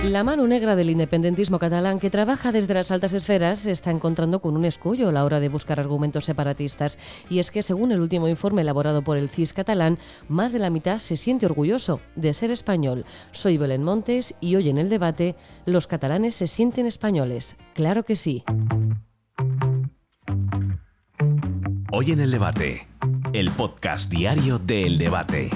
La mano negra del independentismo catalán, que trabaja desde las altas esferas, se está encontrando con un escollo a la hora de buscar argumentos separatistas. Y es que, según el último informe elaborado por el CIS catalán, más de la mitad se siente orgulloso de ser español. Soy Belén Montes y hoy en el debate, ¿los catalanes se sienten españoles? Claro que sí. Hoy en el debate, el podcast diario de El Debate.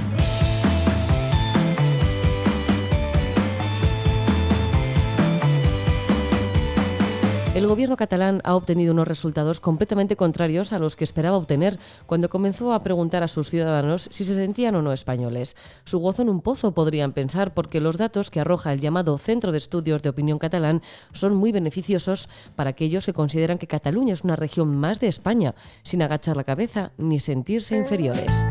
El gobierno catalán ha obtenido unos resultados completamente contrarios a los que esperaba obtener cuando comenzó a preguntar a sus ciudadanos si se sentían o no españoles. Su gozo en un pozo, podrían pensar, porque los datos que arroja el llamado Centro de Estudios de Opinión Catalán son muy beneficiosos para aquellos que consideran que Cataluña es una región más de España, sin agachar la cabeza ni sentirse inferiores.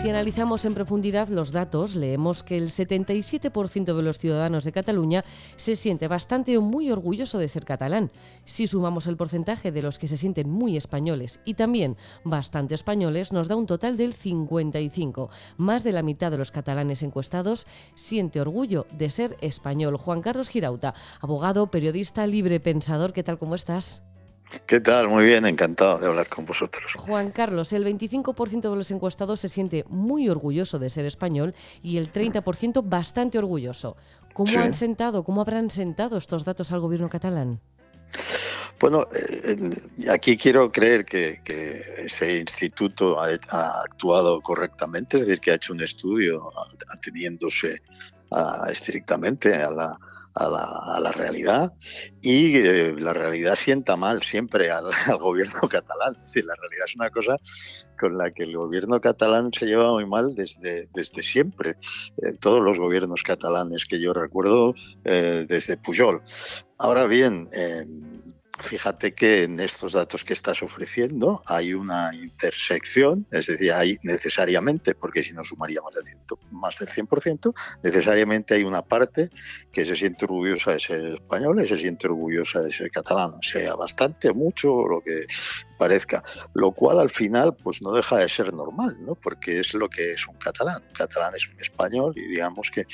Si analizamos en profundidad los datos, leemos que el 77% de los ciudadanos de Cataluña se siente bastante o muy orgulloso de ser catalán. Si sumamos el porcentaje de los que se sienten muy españoles y también bastante españoles, nos da un total del 55%. Más de la mitad de los catalanes encuestados siente orgullo de ser español. Juan Carlos Girauta, abogado, periodista, librepensador, ¿qué tal? ¿Cómo estás? ¿Qué tal? Muy bien, encantado de hablar con vosotros. Juan Carlos, el 25% de los encuestados se siente muy orgulloso de ser español y el 30% bastante orgulloso. ¿Cómo habrán sentado estos datos al gobierno catalán? Bueno, aquí quiero creer que ese instituto ha actuado correctamente, es decir, que ha hecho un estudio ateniéndose estrictamente a la realidad, y la realidad sienta mal siempre al gobierno catalán. Es decir, la realidad es una cosa con la que el gobierno catalán se lleva muy mal desde siempre. Todos los gobiernos catalanes que yo recuerdo, desde Pujol. Ahora bien, fíjate que en estos datos que estás ofreciendo hay una intersección, es decir, hay necesariamente, porque si no sumaríamos más del 100%, necesariamente hay una parte que se siente orgullosa de ser española y se siente orgullosa de ser catalana, sea bastante, mucho, lo que parezca, lo cual al final pues no deja de ser normal, ¿no? Porque es lo que es un catalán. Un catalán es un español y digamos que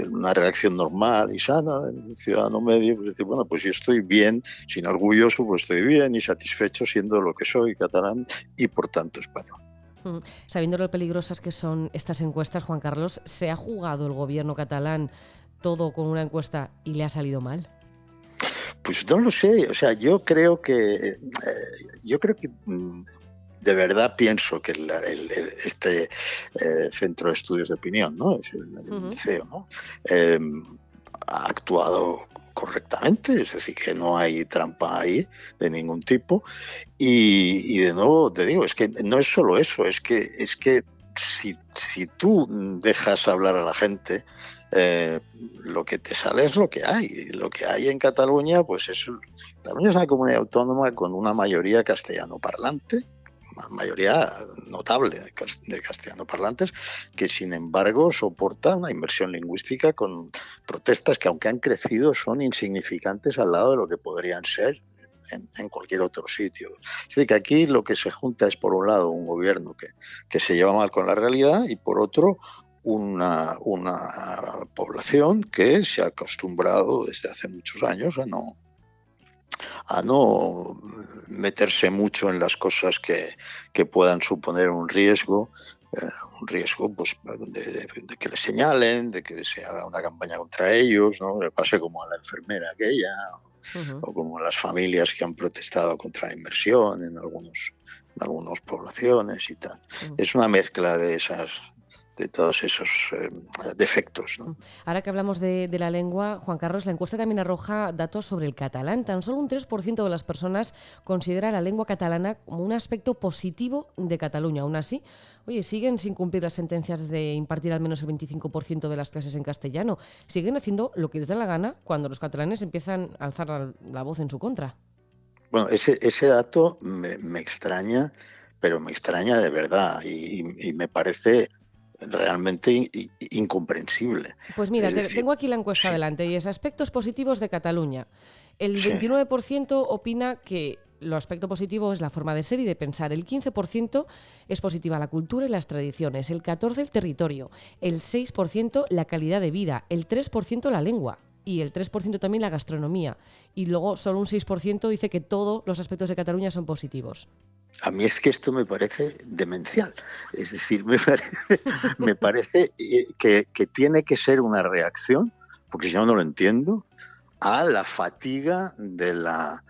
una reacción normal y sana del ciudadano medio, pues decir, bueno, pues yo estoy bien, sin orgulloso, pues estoy bien y satisfecho siendo lo que soy, catalán y por tanto español. Sabiendo lo peligrosas que son estas encuestas, Juan Carlos, ¿se ha jugado el gobierno catalán todo con una encuesta y le ha salido mal? Pues no lo sé, o sea, yo creo que de verdad pienso que este Centro de Estudios de Opinión, ¿no? Es el CEO, ¿no? Ha actuado correctamente, es decir, que no hay trampa ahí de ningún tipo, y de nuevo te digo, es que no es solo eso, es que si tú dejas hablar a la gente, lo que te sale es lo que hay. Lo que hay en Cataluña, pues Cataluña es una comunidad autónoma con una mayoría castellano parlante, una mayoría notable de castellano parlantes, que sin embargo soporta una inmersión lingüística con protestas que, aunque han crecido, son insignificantes al lado de lo que podrían ser en cualquier otro sitio. Es decir, que aquí lo que se junta es, por un lado, un gobierno que se lleva mal con la realidad y, por otro, una población que se ha acostumbrado desde hace muchos años a no meterse mucho en las cosas que puedan suponer un riesgo pues de que les señalen, de que se haga una campaña contra ellos, ¿no? Le pase como a la enfermera aquella, o como a las familias que han protestado contra la inmersión en algunas poblaciones y tal. Es una mezcla de todos esos defectos, ¿no? Ahora que hablamos de la lengua, Juan Carlos, la encuesta también arroja datos sobre el catalán. Tan solo un 3% de las personas considera la lengua catalana como un aspecto positivo de Cataluña. Aún así, siguen sin cumplir las sentencias de impartir al menos el 25% de las clases en castellano. Siguen haciendo lo que les da la gana cuando los catalanes empiezan a alzar la voz en su contra. Bueno, ese dato me extraña, pero me extraña de verdad y me parece realmente incomprensible. Pues mira, tengo aquí la encuesta delante y es aspectos positivos de Cataluña. El 29% opina que lo aspecto positivo es la forma de ser y de pensar. El 15% es positiva la cultura y las tradiciones, el 14% el territorio, el 6% la calidad de vida, el 3% la lengua y el 3% también la gastronomía. Y luego solo un 6% dice que todos los aspectos de Cataluña son positivos. A mí es que esto me parece demencial. Es decir, me parece que tiene que ser una reacción, porque si no, no lo entiendo, a la fatiga de la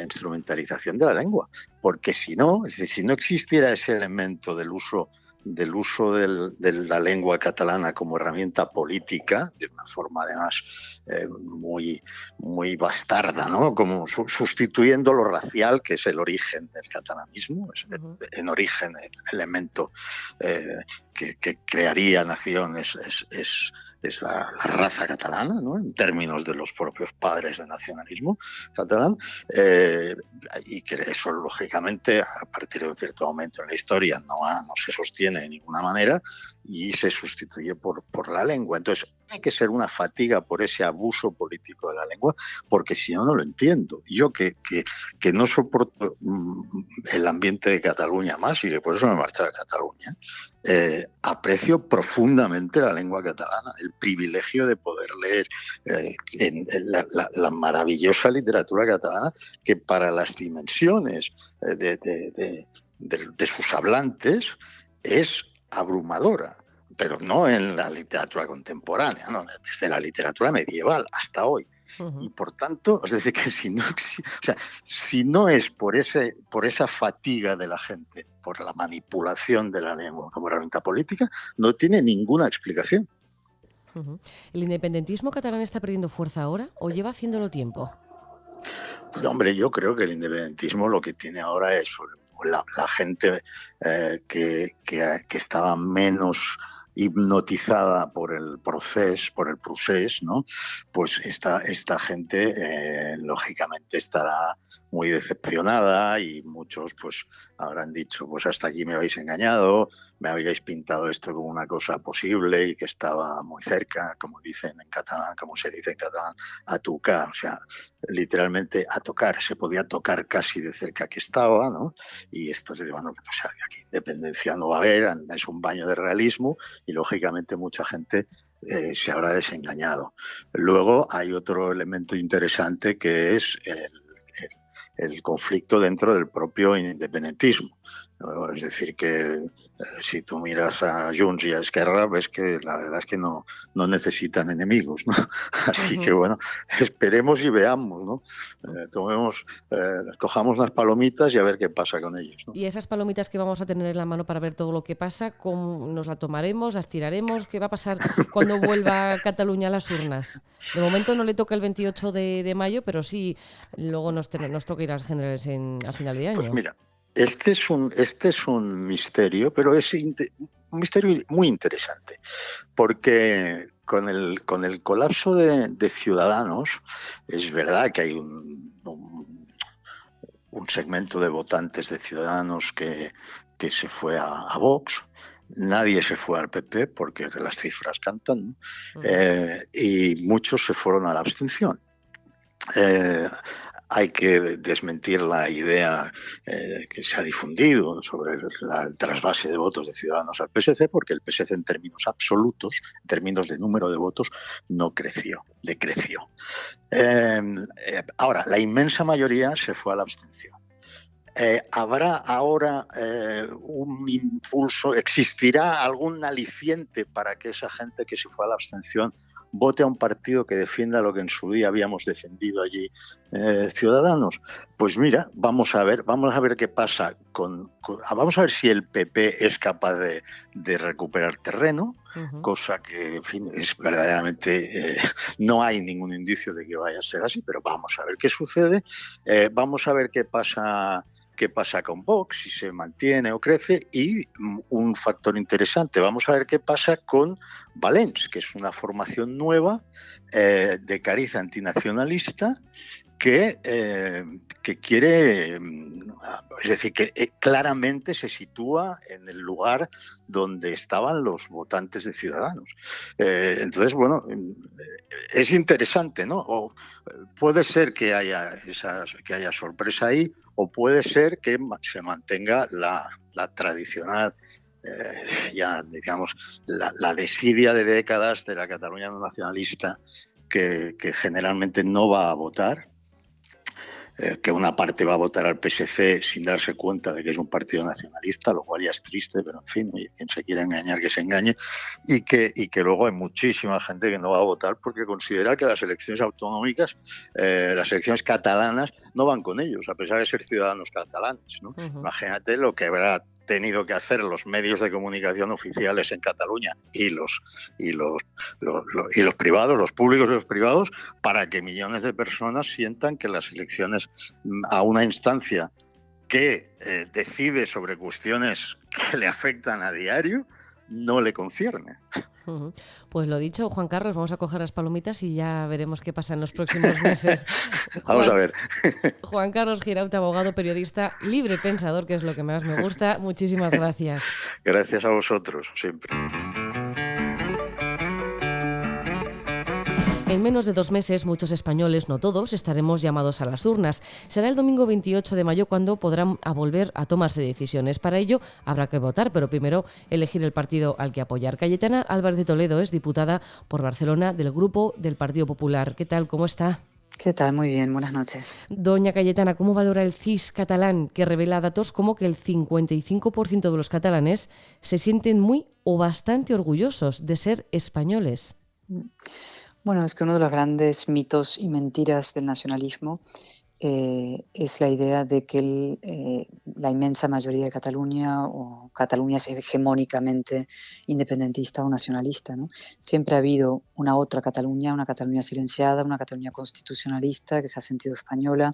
instrumentalización de la lengua. Porque si no, es decir, si no existiera ese elemento del uso de la lengua catalana como herramienta política, de una forma además muy, muy bastarda, ¿no? Como sustituyendo lo racial, que es el origen del catalanismo, es en origen el elemento que crearía naciones, es la raza catalana, ¿no? En términos de los propios padres del nacionalismo catalán, y que eso, lógicamente, a partir de un cierto momento en la historia no se sostiene de ninguna manera y se sustituye por la lengua. Entonces, hay que ser una fatiga por ese abuso político de la lengua, porque si no, no lo entiendo. Yo que no soporto el ambiente de Cataluña más, y que por eso me marché a Cataluña, aprecio profundamente la lengua catalana, el privilegio de poder leer la maravillosa literatura catalana, que para las dimensiones de sus hablantes es abrumadora, pero no en la literatura contemporánea, no, desde la literatura medieval hasta hoy. Y por tanto, es decir, que si no es por esa fatiga de la gente, por la manipulación de la lengua como herramienta política, no tiene ninguna explicación. ¿El independentismo catalán está perdiendo fuerza ahora o lleva haciéndolo tiempo? No, hombre, yo creo que el independentismo lo que tiene ahora es la gente que estaba menos hipnotizada por el procés, ¿no? Pues esta gente lógicamente estará muy decepcionada y muchos pues habrán dicho, pues hasta aquí me habéis engañado, me habíais pintado esto como una cosa posible y que estaba muy cerca, como dicen en catalán, como se dice en catalán, a tocar, o sea, literalmente a tocar, se podía tocar casi de cerca que estaba, ¿no? Y esto se dice, bueno, pues aquí independencia no va a haber, es un baño de realismo y lógicamente mucha gente se habrá desengañado. Luego hay otro elemento interesante que es el conflicto dentro del propio independentismo. Es decir, que si tú miras a Junts y a Esquerra, ves que la verdad es que no necesitan enemigos, ¿no? Así que bueno, esperemos y veamos, ¿no? Cojamos las palomitas y a ver qué pasa con ellos, ¿no? Y esas palomitas que vamos a tener en la mano para ver todo lo que pasa, ¿cómo nos la tomaremos, las tiraremos? ¿Qué va a pasar cuando vuelva Cataluña a las urnas? De momento no le toca el 28 de mayo, pero sí luego nos toca ir a las generales a final de año. Pues mira, este es un misterio, pero es un misterio muy interesante, porque con el colapso de Ciudadanos, es verdad que hay un segmento de votantes de Ciudadanos que se fue a Vox. Nadie se fue al PP porque las cifras cantan, ¿no? Y muchos se fueron a la abstención. Hay que desmentir la idea que se ha difundido sobre el trasvase de votos de Ciudadanos al PSC, porque el PSC en términos absolutos, en términos de número de votos, no creció, decreció. Ahora, la inmensa mayoría se fue a la abstención. ¿Habrá ahora un impulso, existirá algún aliciente para que esa gente que se fue a la abstención vote a un partido que defienda lo que en su día habíamos defendido allí Ciudadanos? Pues mira, vamos a ver qué pasa vamos a ver si el PP es capaz de recuperar terreno, cosa que, en fin, es verdaderamente no hay ningún indicio de que vaya a ser así, pero vamos a ver qué sucede, vamos a ver qué pasa con Vox, si se mantiene o crece, y un factor interesante, vamos a ver qué pasa con Valens, que es una formación nueva de cariz antinacionalista que quiere es decir, que claramente se sitúa en el lugar donde estaban los votantes de Ciudadanos. Entonces, bueno, es interesante, ¿no? O puede ser que haya sorpresa ahí, o puede ser que se mantenga la tradicional, ya digamos, la desidia de décadas de la Cataluña no nacionalista, que generalmente no va a votar, que una parte va a votar al PSC sin darse cuenta de que es un partido nacionalista, lo cual ya es triste, pero en fin, quien se quiera engañar que se engañe, y que luego hay muchísima gente que no va a votar porque considera que las elecciones autonómicas, las elecciones catalanas, no van con ellos, a pesar de ser ciudadanos catalanes, ¿no? Uh-huh. Imagínate lo que habrá tenido que hacer los medios de comunicación oficiales en Cataluña y los privados, los públicos y los privados, para que millones de personas sientan que las elecciones a una instancia que decide sobre cuestiones que le afectan a diario no le concierne. Uh-huh. Pues lo dicho, Juan Carlos, vamos a coger las palomitas y ya veremos qué pasa en los próximos meses. Vamos a ver. Juan Carlos Girauta, abogado, periodista, libre pensador, que es lo que más me gusta. Muchísimas gracias. Gracias a vosotros, siempre. En menos de 2 meses, muchos españoles, no todos, estaremos llamados a las urnas. Será el domingo 28 de mayo cuando podrán volver a tomarse decisiones. Para ello habrá que votar, pero primero elegir el partido al que apoyar. Cayetana Álvarez de Toledo es diputada por Barcelona del Grupo del Partido Popular. ¿Qué tal? ¿Cómo está? ¿Qué tal? Muy bien, buenas noches. Doña Cayetana, ¿cómo valora el CIS catalán, que revela datos como que el 55% de los catalanes se sienten muy o bastante orgullosos de ser españoles? Bueno, es que uno de los grandes mitos y mentiras del nacionalismo es la idea de que la inmensa mayoría de Cataluña o Cataluña es hegemónicamente independentista o nacionalista, ¿no? Siempre ha habido una otra Cataluña, una Cataluña silenciada, una Cataluña constitucionalista que se ha sentido española,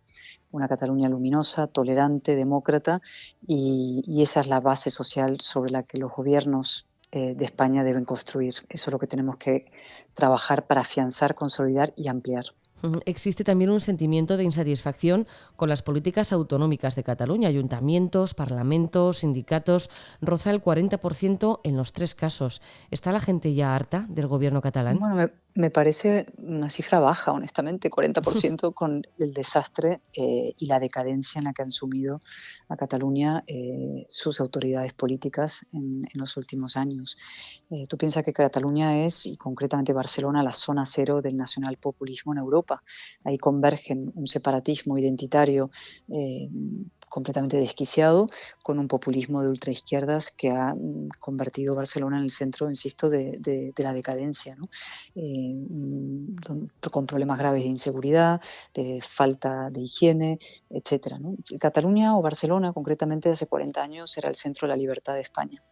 una Cataluña luminosa, tolerante, demócrata, y esa es la base social sobre la que los gobiernos de España deben construir. Eso es lo que tenemos que trabajar para afianzar, consolidar y ampliar. Existe también un sentimiento de insatisfacción con las políticas autonómicas de Cataluña. Ayuntamientos, parlamentos, sindicatos, roza el 40% en los 3 casos. ¿Está la gente ya harta del gobierno catalán? Bueno, me parece una cifra baja, honestamente, 40% con el desastre y la decadencia en la que han sumido a Cataluña sus autoridades políticas en los últimos años. Tú piensas que Cataluña es, y concretamente Barcelona, la zona cero del nacionalpopulismo en Europa. Ahí convergen un separatismo identitario completamente desquiciado con un populismo de ultraizquierdas que ha convertido Barcelona en el centro, insisto, de la decadencia, ¿no? Con problemas graves de inseguridad, de falta de higiene, etcétera, ¿no? Cataluña o Barcelona, concretamente, hace 40 años era el centro de la libertad de España.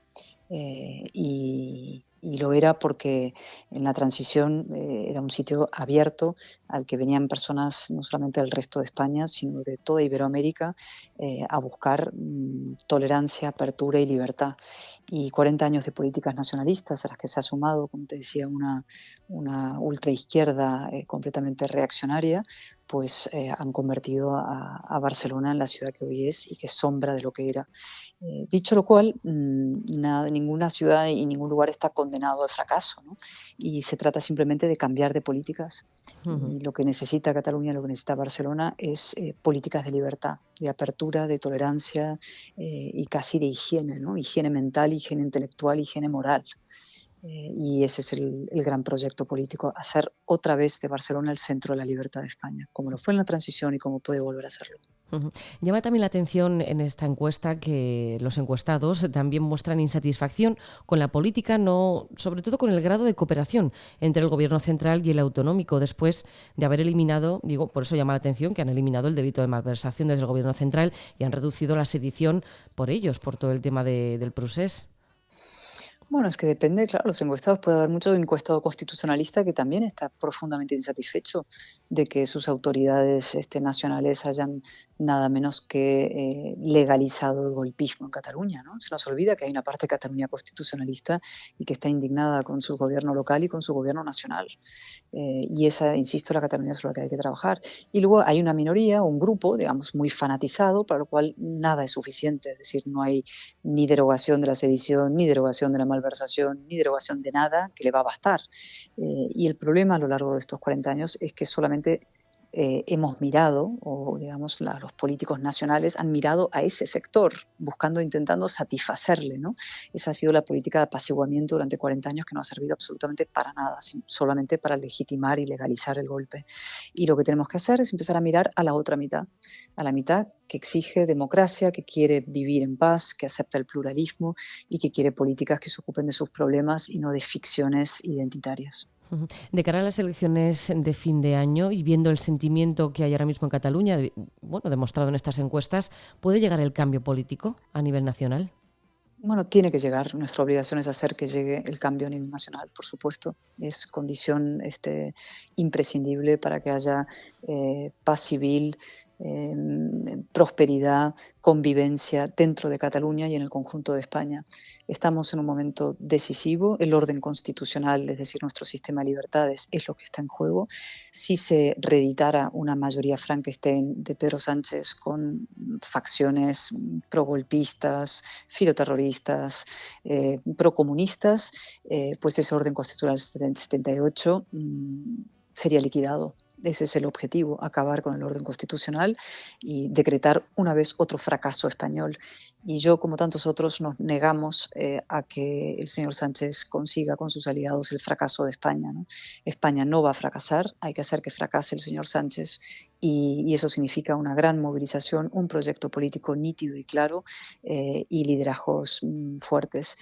Y lo era porque en la transición era un sitio abierto al que venían personas no solamente del resto de España, sino de toda Iberoamérica a buscar tolerancia, apertura y libertad. Y 40 años de políticas nacionalistas a las que se ha sumado, como te decía, una ultraizquierda completamente reaccionaria, pues han convertido a Barcelona en la ciudad que hoy es y que es sombra de lo que era. Dicho lo cual, ninguna ciudad y ningún lugar está condenado al fracaso, ¿no? Y se trata simplemente de cambiar de políticas. Uh-huh. Y lo que necesita Cataluña, lo que necesita Barcelona es políticas de libertad, de apertura, de tolerancia y casi de higiene, ¿no? Higiene mental, higiene intelectual, higiene moral. Y ese es el gran proyecto político, hacer otra vez de Barcelona el centro de la libertad de España, como lo fue en la transición y como puede volver a serlo. Uh-huh. Llama también la atención en esta encuesta que los encuestados también muestran insatisfacción con la política, sobre todo con el grado de cooperación entre el gobierno central y el autonómico, después de haber eliminado, por eso llama la atención que han eliminado el delito de malversación desde el gobierno central y han reducido la sedición por ellos, por todo el tema del procés. Bueno, es que depende, claro, los encuestados, puede haber mucho encuestado constitucionalista que también está profundamente insatisfecho de que sus autoridades nacionales hayan nada menos que legalizado el golpismo en Cataluña, ¿no? Se nos olvida que hay una parte de Cataluña constitucionalista y que está indignada con su gobierno local y con su gobierno nacional. Y esa, insisto, la Cataluña es la que hay que trabajar. Y luego hay una minoría, un grupo, digamos, muy fanatizado, para lo cual nada es suficiente. Es decir, no hay ni derogación de la sedición, ni derogación de la malversación, ni derogación de nada que le va a bastar. Y el problema a lo largo de estos 40 años es que solamente hemos mirado, o digamos los políticos nacionales han mirado a ese sector, buscando, intentando satisfacerle, ¿no? Esa ha sido la política de apaciguamiento durante 40 años que no ha servido absolutamente para nada, sino solamente para legitimar y legalizar el golpe. Y lo que tenemos que hacer es empezar a mirar a la otra mitad, a la mitad que exige democracia, que quiere vivir en paz, que acepta el pluralismo y que quiere políticas que se ocupen de sus problemas y no de ficciones identitarias. De cara a las elecciones de fin de año y viendo el sentimiento que hay ahora mismo en Cataluña, bueno, demostrado en estas encuestas, ¿puede llegar el cambio político a nivel nacional? Bueno, tiene que llegar. Nuestra obligación es hacer que llegue el cambio a nivel nacional, por supuesto. Es condición imprescindible para que haya paz civil, prosperidad, convivencia dentro de Cataluña y en el conjunto de España. Estamos en un momento decisivo. El orden constitucional, es decir, nuestro sistema de libertades, es lo que está en juego. Si se reeditara una mayoría Frankenstein de Pedro Sánchez con facciones progolpistas, filoterroristas, procomunistas, pues ese orden constitucional 78 sería liquidado. Ese es el objetivo, acabar con el orden constitucional y decretar una vez otro fracaso español. Y yo, como tantos otros, nos negamos a que el señor Sánchez consiga con sus aliados el fracaso de España, ¿no? España no va a fracasar, hay que hacer que fracase el señor Sánchez y eso significa una gran movilización, un proyecto político nítido y claro y liderazgos fuertes.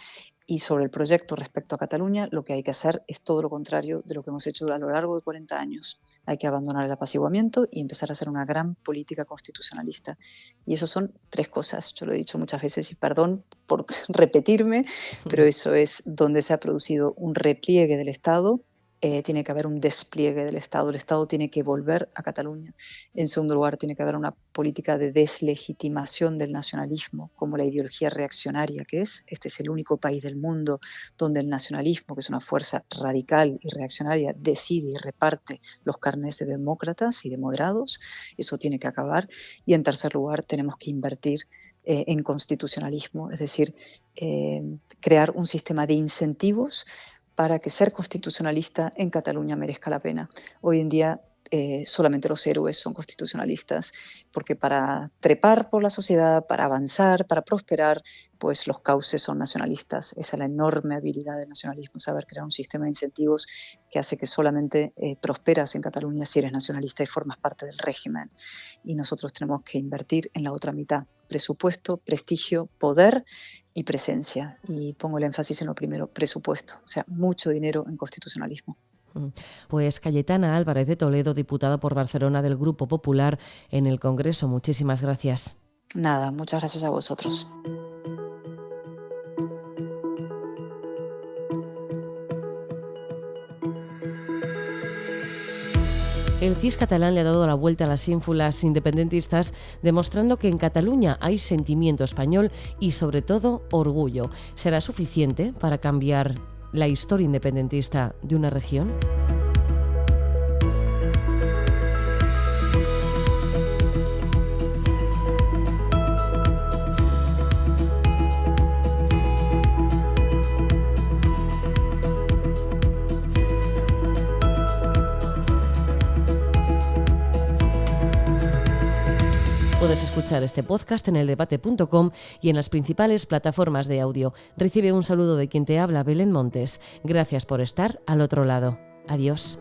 Y sobre el proyecto respecto a Cataluña, lo que hay que hacer es todo lo contrario de lo que hemos hecho a lo largo de 40 años. Hay que abandonar el apaciguamiento y empezar a hacer una gran política constitucionalista. Y eso son 3 cosas. Yo lo he dicho muchas veces y perdón por repetirme, pero eso es donde se ha producido un repliegue del Estado. Tiene que haber un despliegue del Estado. El Estado tiene que volver a Cataluña. En segundo lugar, tiene que haber una política de deslegitimación del nacionalismo como la ideología reaccionaria que es. Este es el único país del mundo donde el nacionalismo, que es una fuerza radical y reaccionaria, decide y reparte los carnets de demócratas y de moderados. Eso tiene que acabar. Y en tercer lugar, tenemos que invertir en constitucionalismo, es decir, crear un sistema de incentivos para que ser constitucionalista en Cataluña merezca la pena. Hoy en día solamente los héroes son constitucionalistas, porque para trepar por la sociedad, para avanzar, para prosperar, pues los cauces son nacionalistas. Esa es la enorme habilidad del nacionalismo, saber crear un sistema de incentivos que hace que solamente prosperas en Cataluña si eres nacionalista y formas parte del régimen. Y nosotros tenemos que invertir en la otra mitad: presupuesto, prestigio, poder y presencia. Y pongo el énfasis en lo primero, presupuesto, o sea, mucho dinero en constitucionalismo. Pues Cayetana Álvarez de Toledo, diputada por Barcelona del Grupo Popular en el Congreso. Muchísimas gracias. Nada, muchas gracias a vosotros. El CIS catalán le ha dado la vuelta a las ínfulas independentistas, demostrando que en Cataluña hay sentimiento español y, sobre todo, orgullo. ¿Será suficiente para cambiar la historia independentista de una región? Puedes escuchar este podcast en eldebate.com y en las principales plataformas de audio. Recibe un saludo de quien te habla, Belén Montes. Gracias por estar al otro lado. Adiós.